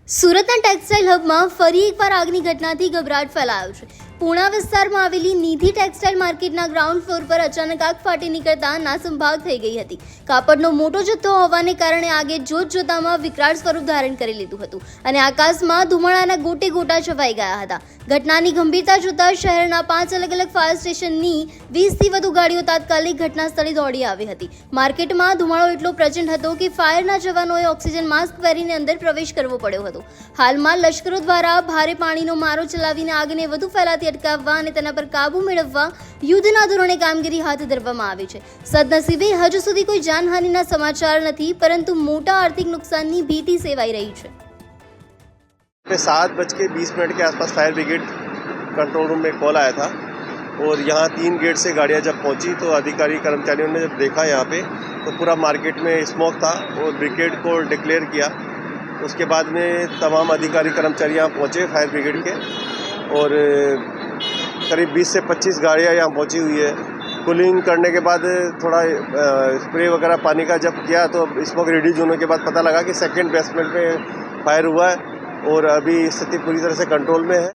સુરતના ટેક્સટાઇલ હબમાં ફરી એકવાર આગની ઘટનાથી ગભરાટ ફેલાયો છે. પૂણા વિસ્તારમાં આવેલી નિધિ ટેક્સટાઇલ માર્કેટના ગ્રાઉન્ડ ફ્લોર પર અચાનક આગ ફાટી નીકળતા નાસમભાગ થઈ ગઈ હતી. કાપડનો મોટો જથ્થો હોવાને કારણે આગે જોતજોતામાં વિકરાળ સ્વરૂપ ધારણ કરી લીધું હતું અને આકાશમાં ધુમાડાના ગોટે ગોટા છવાઈ ગયા હતા. ઘટનાની ગંભીરતા જોતા શહેરના 5 અલગ અલગ ફાયર સ્ટેશનની 20થી વધુ ગાડીઓ તાત્કાલિક ઘટના સ્થળે દોડી આવી હતી. માર્કેટમાં ધુમાડો એટલો પ્રચંડ હતો કે ફાયરના જવાનોએ ઓક્સિજન માસ્ક પહેરીને અંદર પ્રવેશ કરવો પડ્યો હતો. હાલમાં લશ્કરો દ્વારા ભારે પાણીનો મારો ચલાવીને આગને વધુ ફેલાતી અટકાવવા અને તેના પર કાબુ મેળવવા યુદ્ધના ધોરણે કામગીરી હાથ ધરવામાં આવી છે. સદનસીબે હજુ સુધી કોઈ જાનહાનિના સમાચાર નથી, પરંતુ મોટા આર્થિક નુકસાનની ભીતિ સેવાઈ રહી છે. 7:20 के आसपास फायर ब्रिगेड कंट्रोल रूम में कॉल आया था और यहाँ 3 गेट से गाड़ियाँ जब पहुँची तो अधिकारी कर्मचारियों ने जब देखा यहाँ पे तो पूरा मार्केट में स्मोक था और ब्रिगेड को डिक्लेयर किया. उसके बाद में तमाम अधिकारी कर्मचारी यहाँ पहुँचे फायर ब्रिगेड के और करीब 20 से 25 गाड़ियाँ यहाँ पहुँची हुई है. कूलिंग करने के बाद थोड़ा स्प्रे वगैरह पानी का जब किया तो स्मोक रिड्यूस होने के बाद पता लगा कि सेकंड बेसमेंट में फायर हुआ है और अभी स्थिति पूरी तरह से कंट्रोल में है.